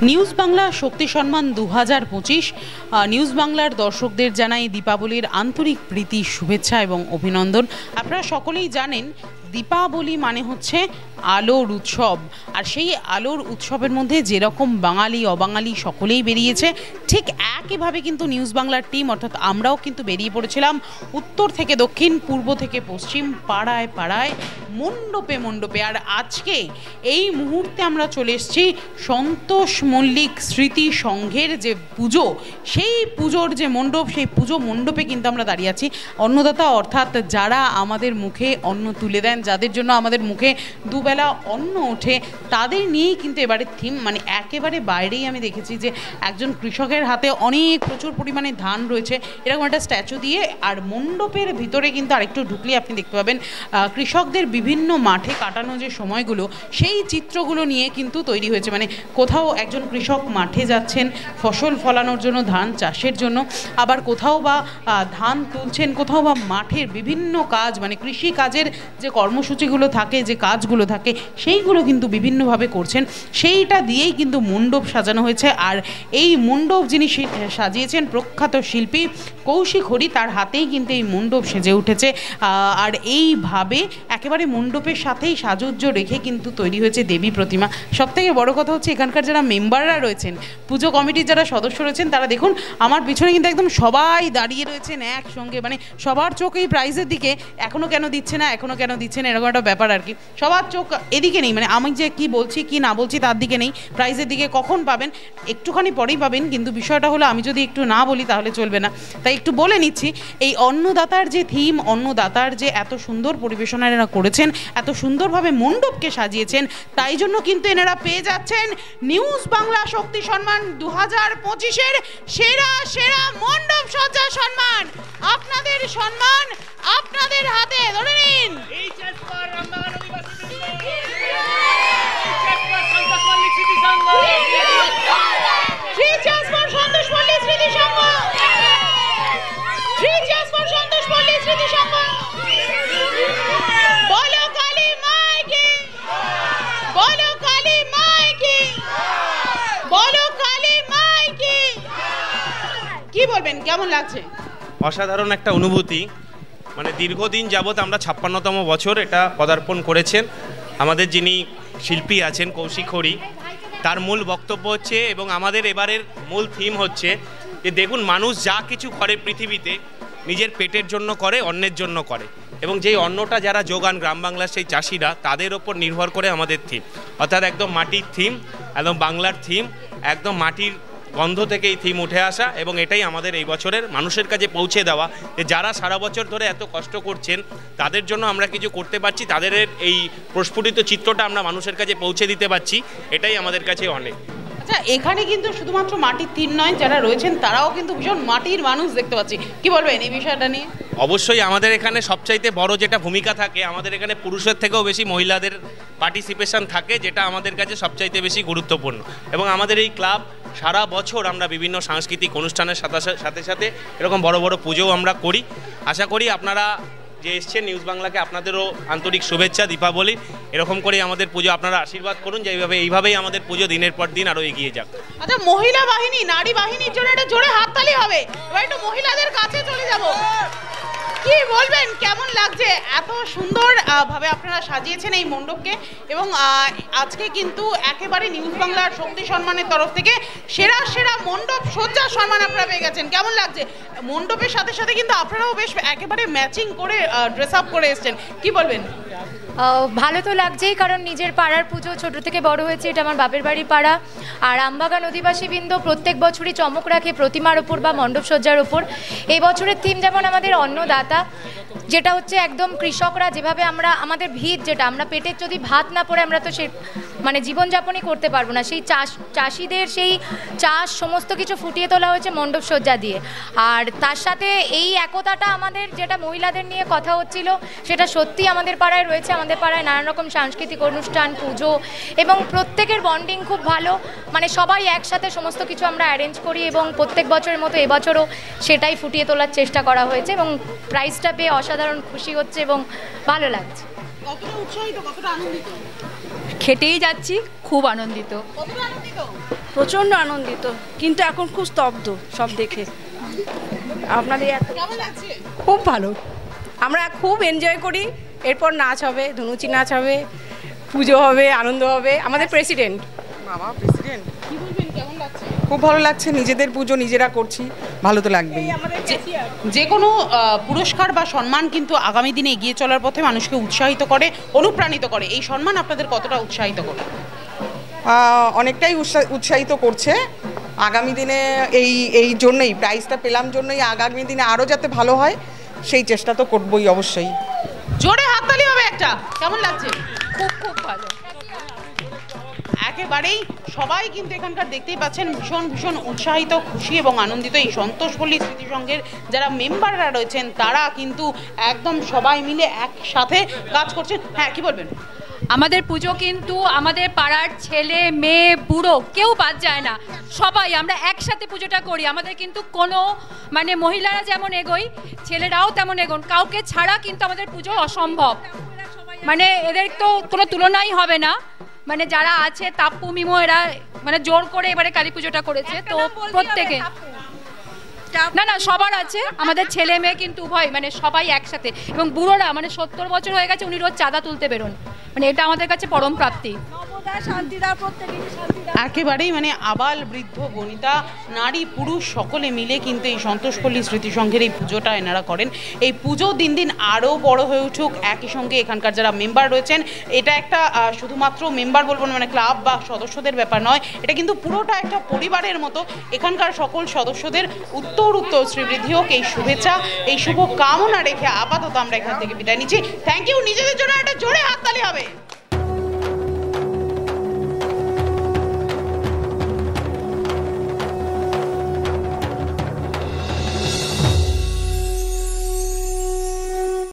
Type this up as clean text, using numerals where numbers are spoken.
News Bangla শক্তি সম্মান 2025 news বাংলার দর্শকদের জানাই দীপাবলির আন্তরিক প্রীতি শুভেচ্ছা এবং অভিনন্দন। আপনারা সকলেই জানেন দীপাবলি মানে হচ্ছে আলোর উৎসব, আর সেই আলোর উৎসবের মধ্যে যেরকম বাঙালি অবাঙালি সকলেই বেরিয়েছে, ঠিক একইভাবে কিন্তু নিউজ বাংলার টিম অর্থাৎ আমরাও কিন্তু বেরিয়ে পড়েছিলাম উত্তর থেকে দক্ষিণ, পূর্ব থেকে পশ্চিম, পাড়ায় পাড়ায়, মণ্ডপে মণ্ডপে। আর আজকে এই মুহূর্তে আমরা চলে এসেছি সন্তোষ মল্লিক স্মৃতি সংঘের যে পুজো, সেই পুজোর যে মণ্ডপ, সেই পুজো মণ্ডপে কিন্তু আমরা দাঁড়িয়ে আছি। অন্নদাতা অর্থাৎ যারা আমাদের মুখে অন্ন তুলে দেন, যাদের জন্য আমাদের মুখে দুবেলা অন্ন ওঠে, তাদের নিয়েই কিন্তু এবারে থিম। মানে একেবারে বাইরেই আমি দেখেছি যে একজন কৃষকের হাতে অনেক প্রচুর পরিমাণে ধান রয়েছে, এরকম একটা স্ট্যাচু দিয়ে। আর মণ্ডপের ভিতরে কিন্তু আরেকটু ঢুকলে আপনি দেখতে পাবেন কৃষকদের বিভিন্ন মাঠে কাটানো যে সময়গুলো, সেই চিত্রগুলো নিয়ে কিন্তু তৈরি হয়েছে। মানে কোথাও একজন কৃষক মাঠে যাচ্ছেন ফসল ফলানোর জন্য, ধান চাষের জন্য, আবার কোথাও বা ধান তুলছেন, কোথাও বা মাঠের বিভিন্ন কাজ, মানে কৃষি কাজের যে কর্মসূচিগুলো থাকে, যে কাজগুলো থাকে, সেইগুলো কিন্তু বিভিন্নভাবে করছেন। সেইটা দিয়েই কিন্তু মণ্ডপ সাজানো হয়েছে। আর এই মণ্ডপ যিনি সাজিয়েছেন প্রখ্যাত শিল্পী কৌশিক হরি, তার হাতেই কিন্তু এই মণ্ডপ সেজে উঠেছে। আর এইভাবে একেবারে মণ্ডপের সাথেই সাজুজ্য রেখে কিন্তু তৈরি হয়েছে দেবী প্রতিমা। সবথেকে বড় কথা হচ্ছে এখানকার যারা মেম্বাররা রয়েছেন, পুজো কমিটির যারা সদস্য রয়েছেন, তারা দেখুন আমার পিছনে কিন্তু একদম সবাই দাঁড়িয়ে রয়েছেন একসঙ্গে। মানে সবার চোখ এই প্রাইজের দিকে, এখনও কেন দিচ্ছে না, এখনও কেন দিচ্ছে না, এরকম একটা ব্যাপার আর কি। সবার চোখ এদিকে নেই, মানে আমি যে কি বলছি কি না বলছি তার দিকে নেই, প্রাইজের দিকে। কখন পাবেন? একটুখানি পরেই পাবেন, কিন্তু বিষয়টা হলো আমি যদি একটু না বলি তাহলে চলবে না, তাই একটু বলে নিচ্ছি। এই অন্নদাতার যে থিম, অন্নদাতার যে এত সুন্দর পরিবেশনা এনারা করেছেন, এত সুন্দরভাবে মণ্ডপকে সাজিয়েছেন, তাই জন্য কিন্তু এনারা পেয়ে যাচ্ছেন নিউজ বাংলা শক্তি সম্মান 2025-এর সেরা সেরা মণ্ডপ সজ্জা সম্মান। আপনাদের সম্মান আপনাদের হাতে, ধরে নিন। কি বলবেন, কেমন লাগছে? অসাধারণ একটা অনুভূতি। মানে দীর্ঘদিন যাবৎ আমরা 56তম বছর এটা পদার্পণ করেছেন আমাদের যিনি শিল্পী আছেন কৌশিক হরি। তার মূল বক্তব্য হচ্ছে, এবং আমাদের এবারের মূল থিম হচ্ছে যে দেখুন, মানুষ যা কিছু করে পৃথিবীতে নিজের পেটের জন্য করে, অন্যের জন্য করে, এবং যেই অন্নটা যারা যোগান গ্রাম বাংলার সেই চাষিরা, তাদের ওপর নির্ভর করে আমাদের থিম। অর্থাৎ একদম মাটির থিম, একদম বাংলার থিম, একদম মাটির গন্ধ থেকে এই থিম উঠে আসা। এবং এটাই আমাদের এই বছরের মানুষের কাছে পৌঁছে দেওয়া, যে যারা সারা বছর ধরে এত কষ্ট করছেন তাদের জন্য আমরা কিছু করতে পারছি, তাদের এই প্রস্ফুটিত চিত্রটা আমরা মানুষের কাছে পৌঁছে দিতে পারছি, এটাই আমাদের কাছে অনেক। আচ্ছা, এখানে কিন্তু শুধুমাত্র মাটির থিম নয়, যারা রয়েছেন তারাও কিন্তু ভীষণ মাটির মানুষ দেখতে পাচ্ছি। কি বলবেন এই বিষয়টা নিয়ে? অবশ্যই আমাদের এখানে সবচাইতে বড় যেটা ভূমিকা থাকে, আমাদের এখানে পুরুষের থেকেও বেশি মহিলাদের পার্টিসিপেশন থাকে, যেটা আমাদের কাছে সবচাইতে বেশি গুরুত্বপূর্ণ। এবং আমাদের এই ক্লাব সারা বছর আমরা বিভিন্ন সাংস্কৃতিক অনুষ্ঠানের সাথে সাথে এরকম বড় বড় পুজোও আমরা করি। আশা করি আপনারা যে এসছেন নিউজ বাংলাকে, আপনাদেরও আন্তরিক শুভেচ্ছা দীপাবলি। এরকম করে আমাদের পুজো আপনারা আশীর্বাদ করুন, যে এইভাবেই আমাদের পুজো দিনের পর দিন আরও এগিয়ে যাক। আচ্ছা, মহিলা বাহিনী, নারী বাহিনীর জন্য একটা জোরে হাততালি হবে। এবার একটু মহিলাদের কাছে চলে যাব। কি বলবেন, কেমন লাগছে? এত সুন্দর ভাবে আপনারা সাজিয়েছেন এই মণ্ডপকে, এবং আজকে কিন্তু একেবারে নিউজ বাংলার শক্তি সম্মানের তরফ থেকে সেরা সেরা মণ্ডপ সজ্জা সম্মান আপনারা পেয়ে গেছেন। কেমন লাগছে? মণ্ডপের সাথে সাথে কিন্তু আপনারাও বেশ একেবারে ম্যাচিং করে ড্রেস আপ করে এসছেন। কি বলবেন? ভালো তো লাগছেই, কারণ নিজের পাড়ার পুজো, ছোট থেকে বড় হয়েছে, এটা আমার বাপের বাড়ির পাড়া। আর আমবাগান অধিবাসীবৃন্দ প্রত্যেক বছরই চমক রাখে প্রতিমার ওপর বা মণ্ডপ সজ্জার ওপর। এই বছরের থিম যেমন আমাদের অন্নদাতা, যেটা হচ্ছে একদম কৃষকরা যেভাবে আমরা আমাদের ভিত, যেটা আমরা পেটের যদি ভাত না পড়ে আমরা তো সে মানে জীবনযাপনই করতে পারবো না, সেই চাষিদের সেই চাষ সমস্ত কিছু ফুটিয়ে তোলা হয়েছে মণ্ডপ সজ্জা দিয়ে। আর তার সাথে এই একতাটা আমাদের, যেটা মহিলাদের নিয়ে কথা হচ্ছিল, সেটা সত্যি আমাদের পাড়ায় রয়েছে। আমাদের পাড়ায় নানান রকম সাংস্কৃতিক অনুষ্ঠান, পুজো, এবং প্রত্যেকের বন্ডিং খুব ভালো। মানে সবাই একসাথে সমস্ত কিছু আমরা অ্যারেঞ্জ করি, এবং প্রত্যেক বছরের মতো এবছরও সেটাই ফুটিয়ে তোলার চেষ্টা করা হয়েছে, এবং প্রাইজটা পেয়ে অসাধারণ খুশি হচ্ছে এবং ভালো লাগছে। কতটা উৎসাহিত, কতটা আনন্দিত? খেটেই যাচ্ছি, খুব আনন্দিত। প্রচণ্ড আনন্দিত, কিন্তু এখন খুব স্তব্ধ সব দেখে। আপনাদের খুব ভালো, আমরা খুব এনজয় করি। এরপর নাচ হবে, ধনুচি নাচ হবে, পুজো হবে, আনন্দ হবে। আমাদের প্রেসিডেন্ট বাবা প্রেসিডেন্ট খুব ভালো লাগছে, নিজেদের পুজো নিজেরা করছি, ভালো তো লাগবেই। যে কোনো পুরস্কার বা সম্মান কিন্তু আগামী দিনে এগিয়ে চলার পথে মানুষকে উৎসাহিত করে, অনুপ্রাণিত করে। এই সম্মান আপনাদের কতটা উৎসাহিত করে? অনেকটাই উৎসাহিত করছে। আগামী দিনে এই জন্যই প্রাইজটা পেলাম জন্যই আগামী দিনে আরও যাতে ভালো হয় সেই চেষ্টা তো করবই অবশ্যই। জোরে হাততালি হবে একটা। কেমন লাগছে? খুব খুব ভালো, একেবারেই সবাই কিন্তু এখানকার দেখতেই পাচ্ছেন ভীষণ ভীষণ উৎসাহিত, খুশি এবং আনন্দিত। এই সন্তোষপল্লী স্মৃতি সংঘের যারা মেম্বাররা রয়েছেন তারা কিন্তু একদম সবাই মিলে একসাথে কাজ করছেন। হ্যাঁ, কি বলবেন? আমাদের পুজো কিন্তু আমাদের পাড়ার ছেলে মেয়ে বুড়ো কেউ বাদ যায় না, সবাই আমরা একসাথে পুজোটা করি। আমাদের কিন্তু কোনো মানে মহিলারা যেমন এগোই, ছেলেরাও তেমন এগোন, কাউকে ছাড়া কিন্তু আমাদের পুজো অসম্ভব। মানে এদের তো কোনো তুলনাই হবে না। মানে যারা আছে তাপ্পু মিমো এরা মানে জোর করে এবারে কালী পুজোটা করেছে, তো প্রত্যেকে না সবার আছে, আমাদের ছেলে মেয়ে কিন্তু উভয় মানে সবাই একসাথে। এবং বুড়োরা মানে 70 বছর হয়ে গেছে, উনি রোজ চাঁদা তুলতে বেরোন, মানে এটা আমাদের কাছে পরম প্রাপ্তি। একেবারেই মানে আবাল বৃদ্ধ বনিতা নারী পুরুষ সকলে মিলে কিন্তু এই সন্তোষপল্লী স্মৃতি সংঘের এই পুজোটা এনারা করেন। এই পুজো দিন দিন আরও বড় হয়ে উঠুক। একই সঙ্গে এখানকার যারা মেম্বার রয়েছেন, এটা একটা শুধুমাত্র মেম্বার বলবো না, মানে ক্লাব বা সদস্যদের ব্যাপার নয়, এটা কিন্তু পুরোটা একটা পরিবারের মতো। এখানকার সকল সদস্যদের উত্তর শ্রীবৃদ্ধি হোক, এই শুভেচ্ছা এই শুভ কামনা রেখে আপাতত আমরা এখান থেকে বিদায় নিচ্ছি। Thank you. নিজেদের জন্য একটা জোরে হাততালি হবে।